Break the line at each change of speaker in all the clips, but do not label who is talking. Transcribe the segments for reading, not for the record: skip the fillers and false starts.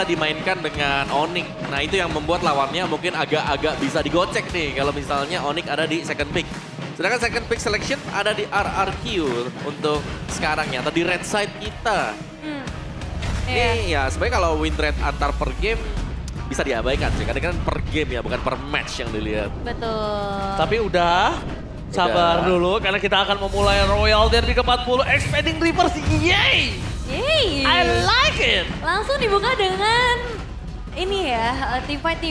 bisa dimainkan dengan Onyx. Nah itu yang membuat lawannya mungkin agak-agak bisa digocek nih kalau misalnya Onyx ada di second pick. Sedangkan second pick selection ada di RRQ untuk sekarang ya, atau di red side kita. Ini ya sebenarnya kalau win rate antar per game bisa diabaikan sih, karena kan per game ya, bukan per match yang dilihat.
Betul.
Tapi udah, sabar dulu karena kita akan memulai Royal Derby ke-40 Expanding Reapers. Yay!
Yeay.
I like it!
Langsung dibuka dengan ini ya, team fight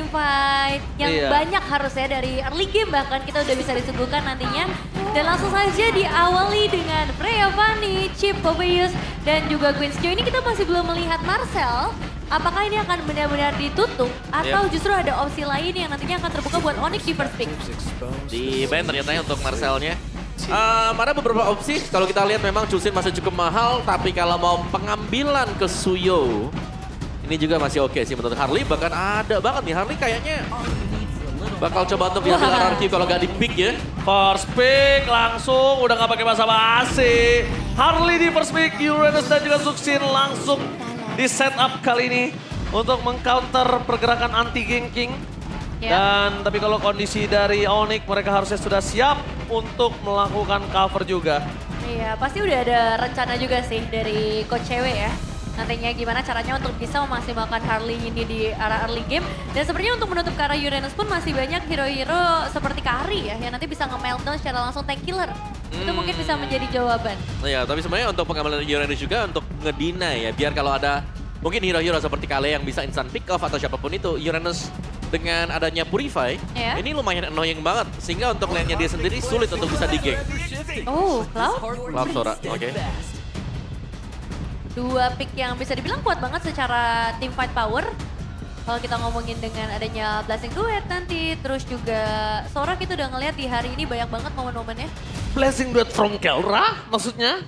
yang
Iya.
banyak harusnya dari early game bahkan kita udah bisa disuguhkan nantinya. Dan langsung saja diawali dengan Freya Fanny, Chip, Poveus, dan juga Queen's Joy. Ini kita masih belum melihat Marcel. Apakah ini akan benar-benar ditutup atau justru ada opsi lain yang nantinya akan terbuka buat Onyx di first pick?
Di ban ternyata untuk Marcelnya. Ada beberapa opsi, kalau kita lihat memang Chusin masih cukup mahal, tapi kalau mau pengambilan ke Suyo, ini juga masih oke sih menurut Harley, bahkan ada banget nih Harley kayaknya bakal coba untuk diambil RRQ kalau nggak di pick ya.
First pick langsung, udah nggak pakai basa-basi. Harley di first pick, Uranus dan juga Suxin langsung di setup kali ini untuk mengcounter pergerakan anti ganking. Dan tapi kalau kondisi dari Onyx, mereka harusnya sudah siap untuk melakukan cover juga.
Iya, pasti udah ada rencana juga sih dari coach cewek ya. Nantinya gimana caranya untuk bisa memaksimalkan Harley ini di arah early game. Dan sebenarnya untuk menutup ke arah Uranus pun masih banyak hero-hero seperti Kari ya, yang nanti bisa nge-meltdown secara langsung tank killer. Itu mungkin bisa menjadi jawaban.
Ya, tapi sebenarnya untuk pengambilan Uranus juga untuk ngedeny ya, biar kalau ada mungkin hero-hero seperti Kale yang bisa instant pick off atau siapapun itu, Uranus dengan adanya Purify, ini lumayan annoying banget. Sehingga untuk lane-nya dia sendiri sulit untuk bisa di-gank.
Oh, Cloud?
Cloud Sora, oke.
Dua pick yang bisa dibilang kuat banget secara team fight power. Kalau kita ngomongin dengan adanya Blessing Duet nanti, terus juga Sora kita udah ngeliat di hari ini banyak banget momen-momennya.
Blessing duet from Kelra maksudnya?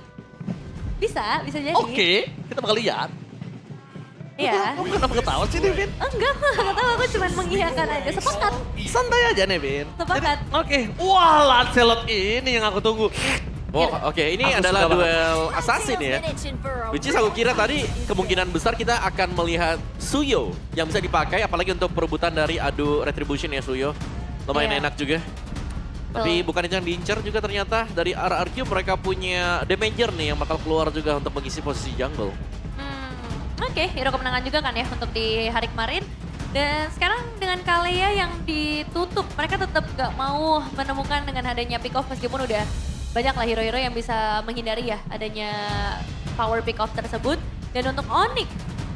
Bisa jadi.
Oke, kita bakal lihat.
Iya.
Kamu kenapa ketawa sih, Devin?
Enggak, aku nggak tahu, aku cuma mengiyakan aja. Sepakat,
Santai aja, Devin.
sepakat.
Oke, wah Lancelot ini yang aku tunggu.
Oh, oke, ini
Aku
adalah
suka banget.
duel assassin ya. Which is aku kira tadi kemungkinan besar kita akan melihat Suyo yang bisa dipakai, apalagi untuk perebutan dari adu retribution ya Suyo. Lumayan
Iya.
enak juga. Tapi bukan itu yang diincar juga ternyata dari RRQ, mereka punya damager nih yang bakal keluar juga untuk mengisi posisi jungle.
Oke, hero kemenangan juga kan ya untuk di hari kemarin. Dan sekarang dengan Kalea yang ditutup, mereka tetap gak mau menemukan dengan adanya pick off meskipun udah banyak lah hero-hero yang bisa menghindari ya adanya power pick off tersebut. Dan untuk Onyx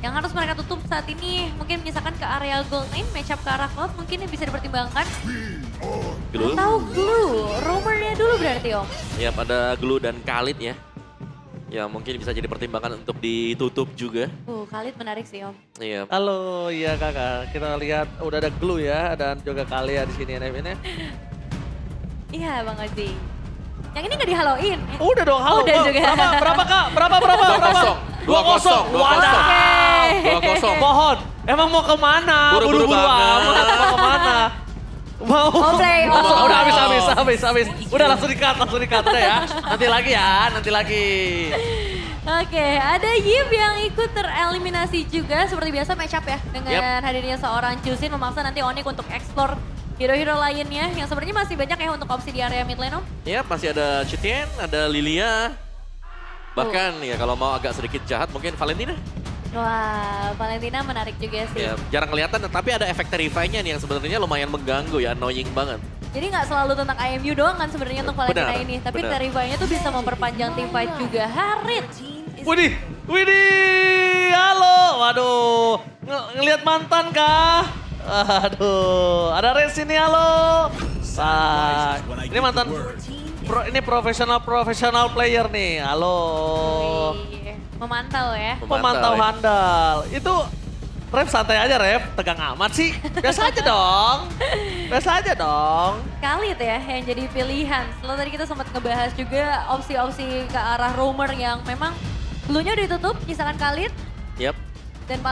yang harus mereka tutup saat ini mungkin menyisakan ke area gold lane, match up ke arah Cloud mungkin yang bisa dipertimbangkan.
Glue?
Atau Glue, roamernya dulu berarti Om.
Ya, pada Glue dan Khalid ya. Ya mungkin bisa jadi pertimbangan untuk ditutup juga.
Khalid menarik sih Om.
Iya.
Halo, iya kakak. Kita lihat udah ada Glue ya dan juga Kalia di sini Devin ya.
Iya Bang Oji. Yang ini nggak dihaloin.
Udah dong, halo.
Udah juga.
Berapa kak? Berapa?
2-0. 2-0.
Wadah.
Oke.
2-0.
Pohon, emang mau kemana?
Buru-buru banget.
amat, mau kemana? Mau.
Play,
Udah
oh.
habis. Udah langsung di-cut udah ya. Nanti lagi ya, nanti lagi.
Oke, ada Yip yang ikut tereliminasi juga seperti biasa match up ya dengan hadirnya seorang Chusin memaksa nanti Onyx untuk explore hero-hero lainnya yang sebenarnya masih banyak ya untuk opsi di area mid lane Om.
Ya masih ada Chitien, ada Lilia. Bahkan ya kalau mau agak sedikit jahat mungkin Valentina.
Wah, Valentina menarik juga sih.
Ya jarang kelihatan tapi ada efek terrify-nya nih yang sebenarnya lumayan mengganggu ya, annoying banget.
Jadi nggak selalu tentang IMU doang kan sebenarnya untuk Valentina
Benar,
ini. Tapi
benar.
terrify-nya tuh bisa memperpanjang team fight juga. Harit.
Widih, halo. Waduh, ngelihat mantan kah? Aduh, ada Res ini, halo. Ini mantan, ini profesional player nih, halo.
Wih, memantau ya.
Pemantau
ya.
handal. Itu Rep santai aja Rep, tegang amat sih. Biasa aja dong. Biasa aja dong.
Khalid ya yang jadi pilihan. Setelah tadi kita sempat ngebahas juga opsi-opsi ke arah roamer yang memang dulunya udah ditutup, misalkan Khalid.
Yap.
Dan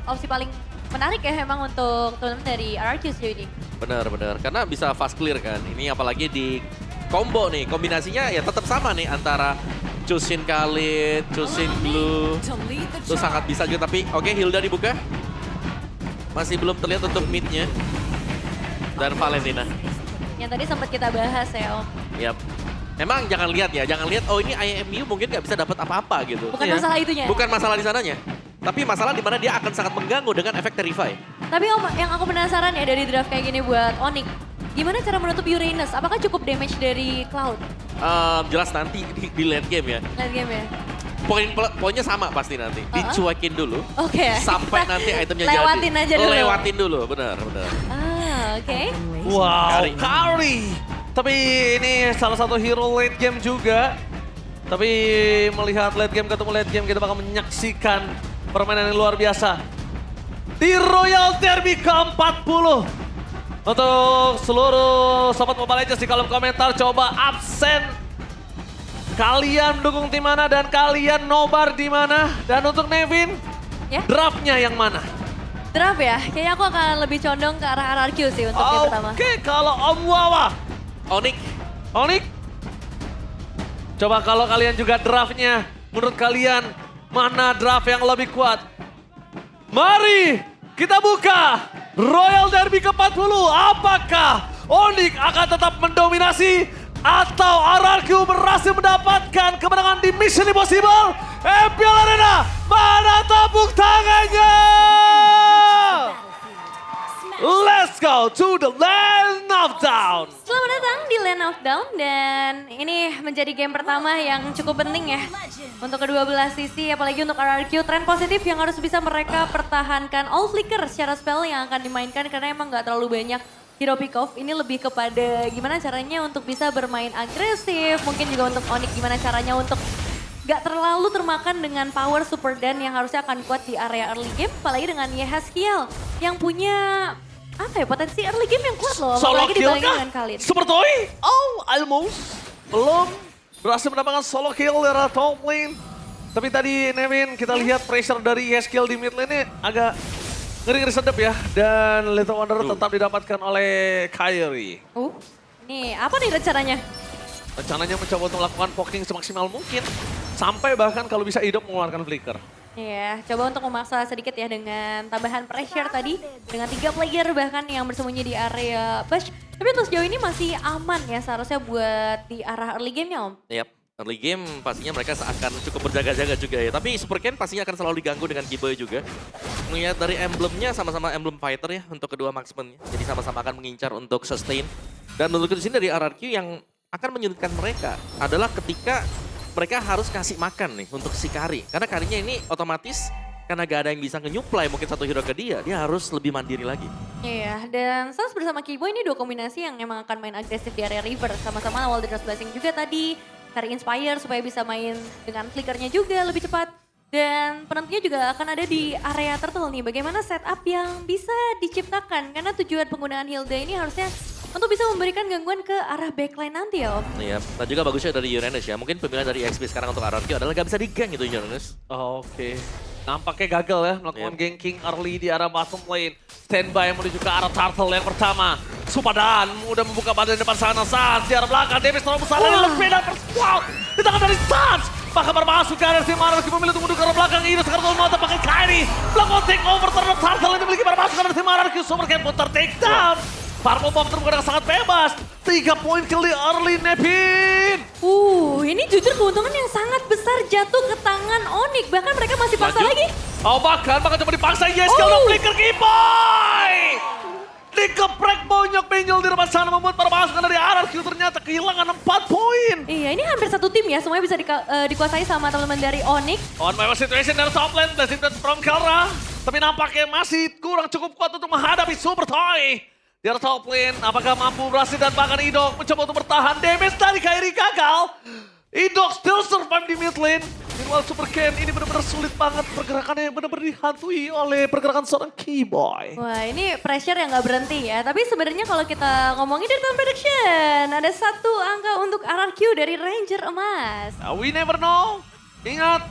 opsi paling menarik ya memang untuk teman-teman dari RRQ sejauh ini.
Benar. Karena bisa fast clear kan. Ini apalagi di combo nih, kombinasinya ya tetap sama nih antara Chusin Khalid, Chusin Blue. Itu sangat bisa juga tapi oke Hilda dibuka. masih belum terlihat untuk mid-nya. Dan Valentina.
Yang tadi sempat kita bahas ya Om.
Yap. Memang jangan lihat ya, jangan lihat oh ini IMU mungkin nggak bisa dapat apa-apa gitu.
Bukan
Iya.
masalah itunya.
Bukan masalah di sananya. Tapi masalah di mana dia akan sangat mengganggu dengan efek Terrify.
Tapi Om, yang aku penasaran ya dari draft kayak gini buat Onyx. Gimana cara menutup Uranus? Apakah cukup damage dari Cloud?
Jelas nanti di late game ya.
Late game ya?
Poinnya sama pasti nanti. Dicuekin dulu.
Oke.
Sampai nanti itemnya
Lewatin
jadi.
aja dulu.
Lewatin dulu, benar.
Oke.
Wow,
Kari.
Kari. Tapi ini salah satu hero late game juga. Tapi melihat late game ketemu late game kita bakal menyaksikan permainan yang luar biasa. Di Royal Derby ke-40. Untuk seluruh sobat Mobile Legends di kolom komentar coba absen. Kalian mendukung tim mana dan kalian nobar di mana? Dan untuk Nevin,
Ya?
draftnya yang mana?
Draft ya? Kayaknya aku akan lebih condong ke arah RRQ sih untuk game pertama.
Oke, kalau Om Wawa.
Onyx,
Onyx? Coba kalau kalian juga draftnya, menurut kalian mana draft yang lebih kuat? Mari kita buka Royal Derby ke-40. Apakah Onyx akan tetap mendominasi atau RRQ berhasil mendapatkan kemenangan di Mission Impossible? MPL Arena, mana tepuk tangannya? Let's go to the Land of Down.
Selamat datang di Land of Dawn dan ini menjadi game pertama yang cukup penting ya. Untuk kedua belah sisi apalagi untuk RRQ tren positif yang harus bisa mereka pertahankan all flicker secara spell yang akan dimainkan karena emang gak terlalu banyak hero pick off. Ini lebih kepada gimana caranya untuk bisa bermain agresif. Mungkin juga untuk Onyx gimana caranya untuk gak terlalu termakan dengan power super dan yang harusnya akan kuat di area early game. Apalagi dengan Yehaskiel yang punya potensi early game yang kuat loh.
Solo
Apalagi
kill
dibandingin
kah?
dengan Khalid.
Super Toy? Oh, almost. Belum berhasil mendapatkan solo kill dari top lane. Tapi tadi Nevin kita lihat pressure dari Yeskiel di mid lane ini agak ngeri-ngeri sedap ya. Dan Little Wonder tetap didapatkan oleh Kairi.
Nih apa nih rencananya?
Rencananya mencoba untuk melakukan poking semaksimal mungkin. Sampai bahkan kalau bisa hidup mengeluarkan flicker.
Iya, coba untuk memaksa sedikit ya dengan tambahan pressure tadi. Dengan 3 player bahkan yang bersembunyi di area bush. Tapi untuk sejauh ini masih aman ya seharusnya buat di arah early game-nya Om.
Yap, early game pastinya mereka akan cukup berjaga-jaga juga ya. Tapi Super Ken pastinya akan selalu diganggu dengan Keyboy juga. Melihat dari emblemnya sama-sama emblem fighter ya untuk kedua marksman. Jadi sama-sama akan mengincar untuk sustain. Dan menurutku di sini dari RRQ yang akan menyulitkan mereka adalah ketika mereka harus kasih makan nih untuk si Kari. Karena Karinya ini otomatis karena gak ada yang bisa nge-nyuplai mungkin satu hero ke dia harus lebih mandiri lagi.
Iya, dan Sans bersama Keyboy ini 2 kombinasi yang emang akan main agresif di area river. Sama-sama Wilderness Blessing juga tadi. Kari Inspire supaya bisa main dengan flickernya juga lebih cepat. Dan penentunya juga akan ada di area turtle nih. Bagaimana setup yang bisa diciptakan. Karena tujuan penggunaan Hilda ini harusnya untuk bisa memberikan gangguan ke arah backline nanti ya Om.
Iya, dan juga bagusnya dari Uranus ya. Mungkin pemilihan dari XP sekarang untuk RRQ adalah gak bisa di-gank itu Uranus.
Oke. Nampaknya gagal ya melakukan ganking early di arah bottom lane. Standby menuju ke arah turtle yang pertama. Supadan udah membuka badan depan sana. Sans di arah belakang. Davis terlalu besar. Lebih dan wow. Di tangan dari Sans. Bahkan bermasuk ke arah Simara meski memilih untuk mundur ke arah belakang. Ini sekarang tuh mata pakai Kairi. Melakukan take over terhadap turtle yang dimiliki bermasuk ke arah Simara. Super Camp pun ter-take down. Purple Bomb terbuka dengan sangat bebas. 3 poin kill di early Nevin.
Ini jujur keuntungan yang sangat besar jatuh ke tangan Onyx. Bahkan mereka masih paksa
Lanjut.
lagi.
Oh bahkan coba dipaksa Yeskiel dan flicker Keyboy. Dikeprek bonyok pinjol di depan sana membuat para pasukan dari RRQ ternyata kehilangan 4 poin.
Iya, ini hampir satu tim ya. Semuanya bisa dikuasai sama teman-teman dari Onyx.
On my situation dari top lane, blessing from Kelra. Tapi nampaknya masih kurang cukup kuat untuk menghadapi Super Toy. Di arah top lane, apakah mampu berhasil dan bahkan Idok mencoba untuk bertahan. Damage dari Kairi gagal. Idok still survive di mid lane. Meanwhile Super Ken ini benar-benar sulit banget. Pergerakannya benar-benar dihantui oleh pergerakan seorang Keyboy.
Wah, ini pressure yang gak berhenti ya. Tapi sebenarnya kalau kita ngomongin dari time prediction, ada 1 angka untuk RRQ dari Ranger Emas.
We never know. Ingat,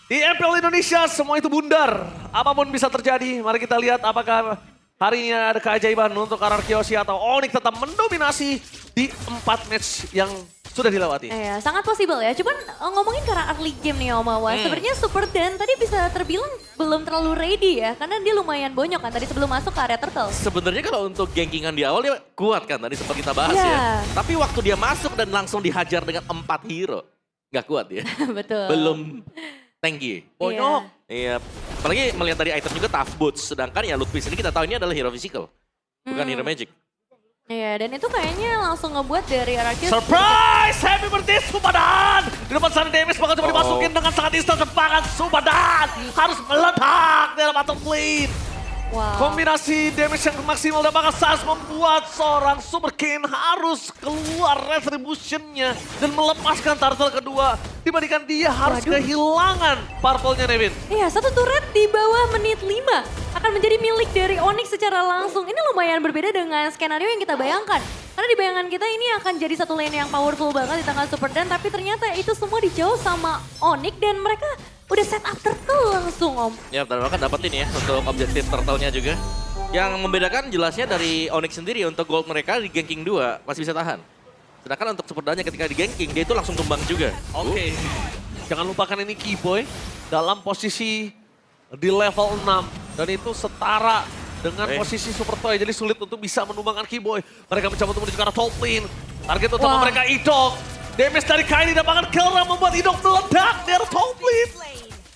di MPL Indonesia semua itu bundar. Apapun bisa terjadi. Mari kita lihat apakah hari ini ada keajaiban untuk RRQ atau Onyx tetap mendominasi di 4 match yang sudah dilewati.
Iya, sangat possible ya. Cuman ngomongin karena early game nih Om Awas, sebenarnya Super Dan tadi bisa terbilang belum terlalu ready ya. Karena dia lumayan bonyok kan tadi sebelum masuk ke area turtle.
Sebenarnya kalau untuk gankingan di awal dia kuat kan tadi sempat kita bahas
Iya.
ya. Tapi waktu dia masuk dan langsung dihajar dengan 4 hero, nggak kuat ya.
Betul.
Belum tanky.
Bonyok.
Iya, apalagi melihat dari item juga tough boots. Sedangkan ya Ludwig ini kita tahu ini adalah hero physical, bukan hero magic.
Iya, dan itu kayaknya langsung ngebuat dari RRQ.
Surprise! Happy birthday Supadan! Di depan sana damage bakal coba dimasukin dengan sangat instan sepakat Supadan harus meledak dalam bottom lane.
Wow.
Kombinasi damage yang maksimal dan bakal Sars membuat seorang Super King harus keluar retribution-nya dan melepaskan turtle kedua. Dibandingkan dia harus
Waduh.
kehilangan purple-nya Nevin.
Iya, satu turret di bawah menit 5 akan menjadi milik dari Onyx secara langsung. Ini lumayan berbeda dengan skenario yang kita bayangkan. Karena di bayangan kita ini akan jadi satu lane yang powerful banget di tengah Super Dan, tapi ternyata itu semua dijauh sama Onyx dan mereka udah set up turtle langsung Om.
Ya, dan mereka dapetin ya untuk objektif turtle-nya juga. Yang membedakan jelasnya dari Onyx sendiri untuk gold mereka di ganking 2 masih bisa tahan. Sedangkan untuk Super Dan-nya ketika di ganking dia itu langsung tumbang juga.
Oke. Jangan lupakan ini Keyboy dalam posisi di level 6. Dan itu setara dengan posisi Super Toy. Jadi sulit untuk bisa menumbangkan Keyboy. Mereka mencoba untuk menuju ke arah top lane. Target utama
Wah.
mereka Idok. Damage dari Kaini dapatkan kill yang membuat Idok meledak di arah top lane.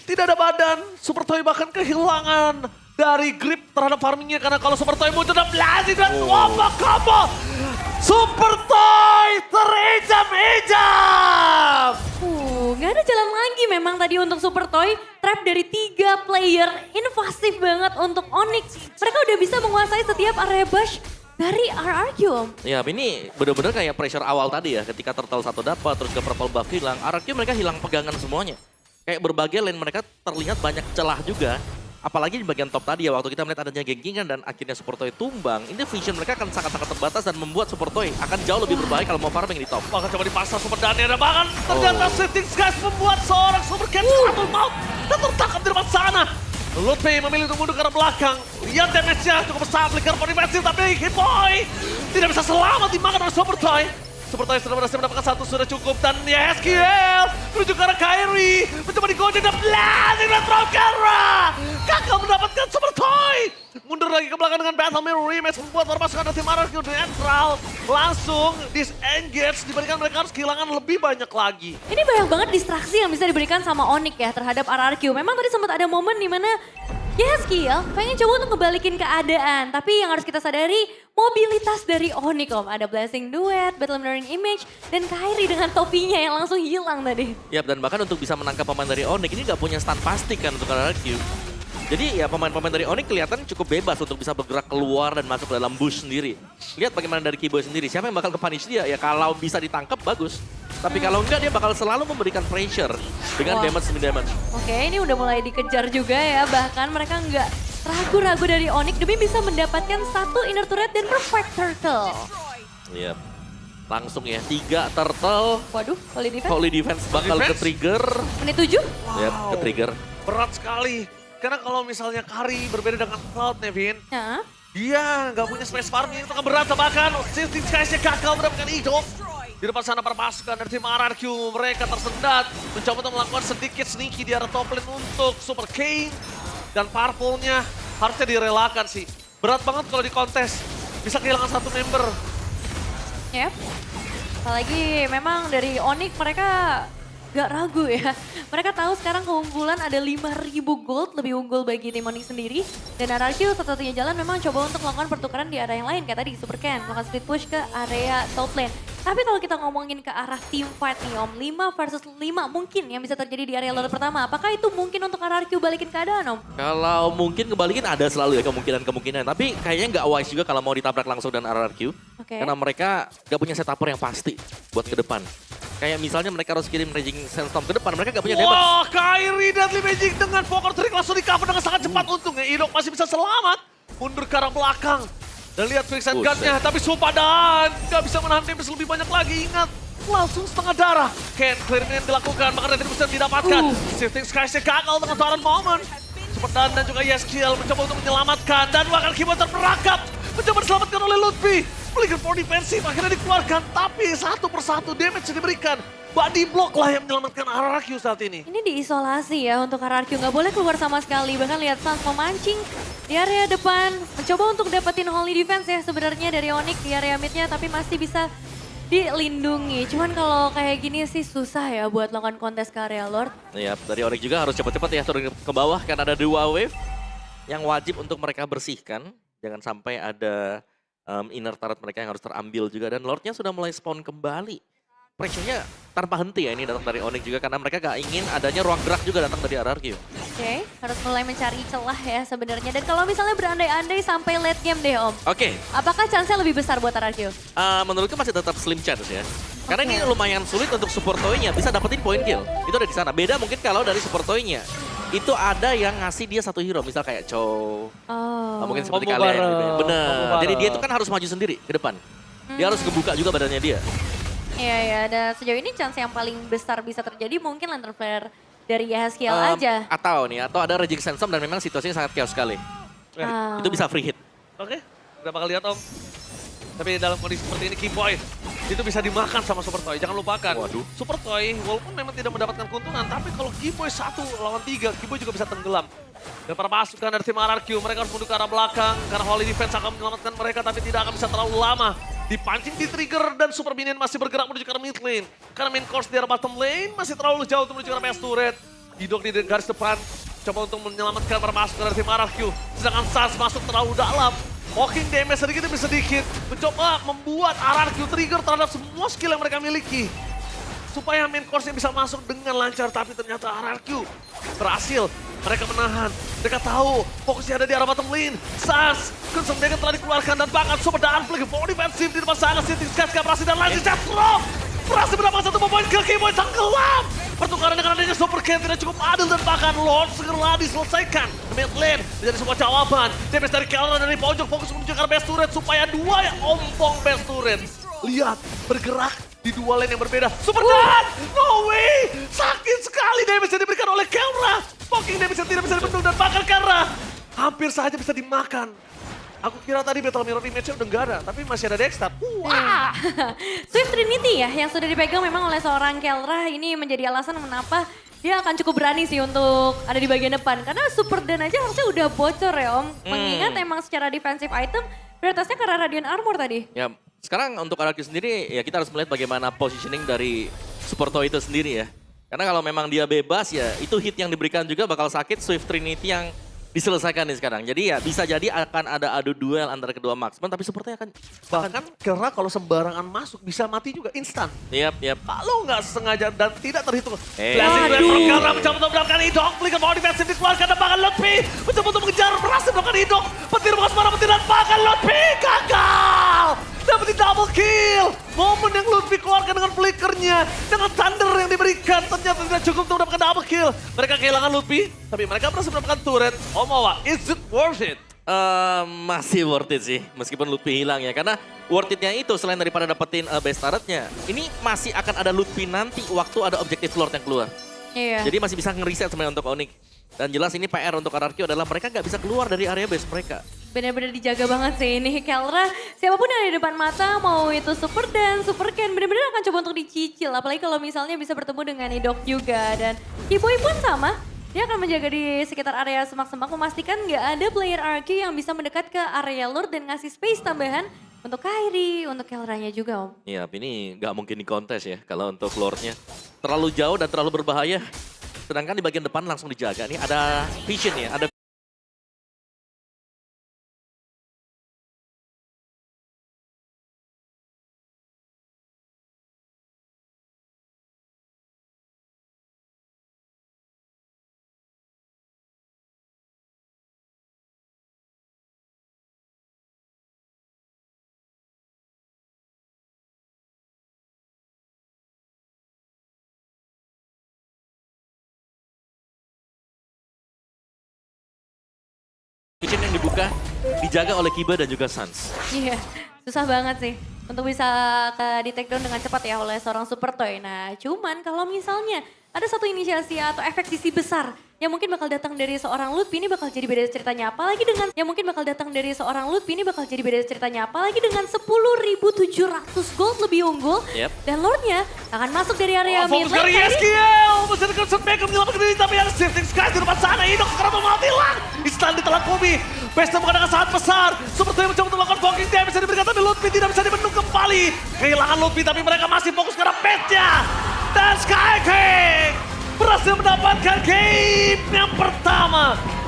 Tidak ada badan. Super Toy bahkan kehilangan dari grip terhadap farmingnya. Karena kalau Super Toy muncul dan blazing dan combo. Super Toy terijam-ijam.
Nggak ada jalan lagi memang tadi untuk Super Toy. Trap dari 3 player, invasif banget untuk Onyx. Mereka udah bisa menguasai setiap area bush dari RRQ Om.
Ya, ini bener-bener kayak pressure awal tadi ya. Ketika turtle 1 dapat, terus ke purple buff hilang. RRQ mereka hilang pegangan semuanya. Kayak berbagai lane mereka terlihat banyak celah juga. Apalagi di bagian top tadi ya, waktu kita melihat adanya gankingan dan akhirnya Super Toy tumbang. Ini vision mereka akan sangat-sangat terbatas dan membuat Super Toy akan jauh lebih berbahaya kalau mau farming di top.
Bahkan coba dipasang Super Dan dan bahkan ternyata Shifting Skies membuat seorang Super Cat satu maut dan tertangkap di depan sana. Ludwig memilih untuk mundur ke arah belakang. Lihat damage-nya cukup besar, flicker for defensive tapi Keyboy tidak bisa selamat dimakan oleh Super Toy. Super Toy sudah berhasil mendapatkan satu, sudah cukup. Dan YSQL menuju ke arah Kairi. Mencoba digojek dan blazing dan throw camera. Gagal mendapatkan Super Toy. Mundur lagi ke belakang dengan Battle Mirror Rematch. Membuat permasukan dari tim RRQ netral. Langsung disengage dibandingkan mereka harus kehilangan lebih banyak lagi.
Ini banyak banget distraksi yang bisa diberikan sama Onyx ya terhadap RRQ. Memang tadi sempat ada momen di mana Skill pengen coba untuk ngebalikin keadaan. Tapi yang harus kita sadari mobilitas dari Onyx Om. Ada Blessing Duet, Battle Mirroring Image, dan Kairi dengan topinya yang langsung hilang tadi.
Yap, dan bahkan untuk bisa menangkap pemain dari Onyx ini nggak punya stun pasti kan untuk RRQ. Jadi ya pemain-pemain dari Onyx kelihatan cukup bebas untuk bisa bergerak keluar dan masuk ke dalam bush sendiri. Lihat bagaimana dari Keyboy sendiri, siapa yang bakal ke-punish dia? Ya kalau bisa ditangkap bagus. Tapi kalau enggak dia bakal selalu memberikan pressure dengan
Wah.
damage demi damage.
Oke, ini udah mulai dikejar juga ya. Bahkan mereka nggak ragu-ragu dari Onyx demi bisa mendapatkan satu inner turret dan perfect turtle.
Iya. Langsung ya, 3 turtle.
Waduh, volley defense.
Volley defense bakal
Defense?
ke-trigger.
Menit 7.
Yap, ke-trigger.
Berat sekali. Karena kalau misalnya Kari berbeda dengan Cloud, Nevin.
Nah,
Dia nggak punya space farming, itu akan berat. Bahkan Shifting Skies-nya gagal mendapatkan Idok. Di depan sana para pasukan dari tim RRQ, mereka tersendat. Mencoba untuk melakukan sedikit sneaky di arah top lane untuk Super Kane. Dan Purple-nya harusnya direlakan sih. Berat banget kalau di kontes. Bisa kehilangan satu member.
yep. Apalagi memang dari Onyx mereka gak ragu ya. Mereka tahu sekarang keunggulan ada 5.000 gold, lebih unggul bagi tim Onyx sendiri. Dan RRQ satu-satunya jalan memang coba untuk melakukan pertukaran di area yang lain. Kayak tadi Super Ken, melakukan split push ke area top lane. Tapi kalau kita ngomongin ke arah team fight nih Om, 5 versus 5 mungkin yang bisa terjadi di area laut pertama. Apakah itu mungkin untuk RRQ balikin keadaan Om?
Kalau mungkin kebalikin ada selalu ya kemungkinan-kemungkinan. Tapi kayaknya nggak wise juga kalau mau ditabrak langsung dan RRQ.
Oke.
Karena mereka nggak punya setupper yang pasti buat ke depan. Kayak misalnya mereka harus kirim Raging Sandstorm ke depan, mereka nggak punya damage.
Wah, Kairi Deadly Magic dengan Poker Trick langsung di cover dengan sangat cepat. Untungnya Idok masih bisa selamat. Mundur ke arah belakang. Dan lihat Quicksand Guard-nya, tapi Supadan nggak bisa menahan damage lebih banyak lagi. Ingat, langsung setengah darah. Ken clearing dilakukan, maka retribution didapatkan. Shifting Skies-nya gagal dengan Torrent Moment. Supadan dan juga Yeskiel mencoba untuk menyelamatkan. Dan bahkan Keyboard terperangkap. Mencoba diselamatkan oleh Ludwig. Flicker for defensif akhirnya dikeluarkan, tapi satu persatu damage yang diberikan. Body block lah yang menyelamatkan RRQ saat ini.
Ini diisolasi ya untuk RRQ, nggak boleh keluar sama sekali. Bahkan lihat Sans memancing di area depan. Mencoba untuk dapetin Holy Defense ya sebenarnya dari Onyx di area midnya, tapi masih bisa dilindungi. Cuman kalau kayak gini sih susah ya buat lakukan kontes ke area Lord.
Iya, dari Onyx juga harus cepat-cepat ya turun ke bawah karena ada 2 wave yang wajib untuk mereka bersihkan. Jangan sampai ada inner turret mereka yang harus terambil juga. Dan Lordnya sudah mulai spawn kembali. Pressure-nya tanpa henti ya ini datang dari Onyx juga karena mereka gak ingin adanya ruang gerak juga datang dari RRQ.
Oke, harus mulai mencari celah ya sebenarnya. Dan kalau misalnya berandai-andai sampai late game deh Om.
Oke,
Apakah chance-nya lebih besar buat RRQ?
menurutku masih tetap slim chance ya. Karena ini lumayan sulit untuk support toy-nya bisa dapetin point kill. Itu ada di sana. Beda mungkin kalau dari support toy-nya. Itu ada yang ngasih dia satu hero, misal kayak Chow. Mungkin seperti
Combo
kalian.
bareng,
Gitu ya. Bener.
combo
Jadi dia
bareng.
itu kan harus maju sendiri ke depan. Dia harus kebuka juga badannya dia.
Iya ya, dan sejauh ini chance yang paling besar bisa terjadi mungkin Lantern Flare dari Yahskiel aja.
Atau ada Raging Sandstorm dan memang situasinya sangat chaos sekali.
Ah.
Itu bisa free hit.
Oke, udah bakal lihat Om. Tapi dalam kondisi seperti ini, Keyboy itu bisa dimakan sama Super Toy. Jangan lupakan,
Waduh.
Super Toy walaupun memang tidak mendapatkan keuntungan, tapi kalau Keyboy 1 lawan 3, Keyboy juga bisa tenggelam. Dan para pasukan dari tim RRQ, mereka harus mundur ke arah belakang, karena Holy Defense akan menyelamatkan mereka, tapi tidak akan bisa terlalu lama. Dipancing di trigger dan Super Minion masih bergerak menuju ke arah mid lane. Karena main course di arah bottom lane masih terlalu jauh untuk menuju ke arah base turret. Hidok di garis depan, coba untuk menyelamatkan para pasukan dari tim RRQ. Sedangkan Sans masuk terlalu dalam. Walking damage sedikit demi sedikit, mencoba membuat RRQ trigger terhadap semua skill yang mereka miliki. Supaya main course-nya bisa masuk dengan lancar, tapi ternyata RRQ berhasil. Mereka menahan, mereka tahu fokusnya ada di arah bottom lane. Sans, Crimson Dragon telah dikeluarkan dan bahkan Super Daan Flick for defensif di depan sana. City Skies berhasil dan lanjut Jastro. Berhasil mendapatkan satu poin kill, Keyboy tenggelam. Pertukaran dengan adanya Super Ken tidak cukup adil dan bahkan Lord segera diselesaikan. Mid lane menjadi sebuah jawaban. DPS dari Kelra dari pojok fokus menuju ke arah base turret supaya 2 yang ompong base turret. Lihat, bergerak di 2 lane yang berbeda. Super Dan! No way! Sakit sekali damage yang diberikan oleh Kelra. Poking damage yang tidak bisa dibendung dan bahkan Kelra hampir saja bisa dimakan. Aku kira tadi Battle Mirror image-nya udah nggak ada, tapi masih ada Dexter.
Wah. Swift Trinity ya yang sudah dipegang memang oleh seorang Kelra, ini menjadi alasan kenapa dia akan cukup berani sih untuk ada di bagian depan. Karena Super Dan aja harusnya udah bocor ya Om. Mengingat emang secara defensive item prioritasnya karena Radiant Armor tadi.
Ya, sekarang untuk RRQ sendiri ya kita harus melihat bagaimana positioning dari support toy itu sendiri ya. Karena kalau memang dia bebas ya itu hit yang diberikan juga bakal sakit Swift Trinity yang diselesaikan nih sekarang. Jadi ya bisa jadi akan ada adu duel antara kedua marksman tapi sepertinya akan
Bahkan Kelra kalau sembarangan masuk bisa mati juga instan.
Yap.
Kalau nggak sengaja dan tidak terhitung.
Eh.
Blessing
Waduh.
Blade Kelra mencoba untuk mendapatkan Hidok. Flicker mau defensif dikeluarkan dan bahkan Lutfi mencoba untuk mengejar. Berhasil mendapatkan Hidok. Petir bukan sembarang petir dan bahkan Lutfi gagal. Dapetin double kill. Momen yang Lutfi keluarkan dengan flickernya. Dengan thunder yang diberikan. Ternyata tidak cukup untuk mendapatkan double kill. Mereka kehilangan Lutfi. Tapi mereka berhasil mendapatkan turret. Omawa, is it worth it?
Masih worth it sih, meskipun Lutfi hilang ya. Karena worth it-nya itu selain daripada dapetin base turret-nya, ini masih akan ada Lutfi nanti waktu ada objektif Lord yang keluar.
Iya.
Jadi masih bisa ngereset sebenarnya untuk Onyx. Dan jelas ini PR untuk RRQ adalah mereka nggak bisa keluar dari area base mereka.
Bener-bener dijaga banget sih ini Kelra. Siapapun yang ada di depan mata, mau itu Super Dan, Super Ken, bener-bener akan coba untuk dicicil. Apalagi kalau misalnya bisa bertemu dengan Hidok juga. Dan Keyboy pun sama. Dia akan menjaga di sekitar area semak-semak, memastikan nggak ada player RQ yang bisa mendekat ke area Lord dan ngasih space tambahan untuk Kairi, untuk Kelranya juga Om.
Iya, ini nggak mungkin di kontes ya kalau untuk Lordnya. Terlalu jauh dan terlalu berbahaya. Sedangkan di bagian depan langsung dijaga. Nih ada vision ya, ada vision yang dibuka, dijaga oleh Kiba dan juga Sans.
Iya, susah banget sih untuk bisa ke di take down dengan cepat ya oleh seorang Super Toy. Nah, cuman kalau misalnya ada satu inisiasi atau efek sisi besar yang mungkin bakal datang dari seorang Lutfi ini bakal jadi beda ceritanya. Apalagi dengan yang mungkin bakal datang dari seorang Lutfi ini bakal jadi beda ceritanya. Apalagi dengan 10.700 gold lebih unggul.
Yep.
Dan Lordnya akan masuk dari area mid
Fokus ke
lane.
Yeskiel, masih ada Crimson Maker menyelamatkan diri, tapi yang shifting sky di depan sana, Indok sekarang mau hilang. Instan ditelan Bumi, Besta mengadakan sangat besar. Super Tuh mencoba untuk melakukan blocking damage yang diberikan, tapi Lutfi tidak bisa dibendung kembali. Kehilangan Lutfi, tapi mereka masih fokus ke petnya. Dan Sky King berhasil mendapatkan game yang pertama.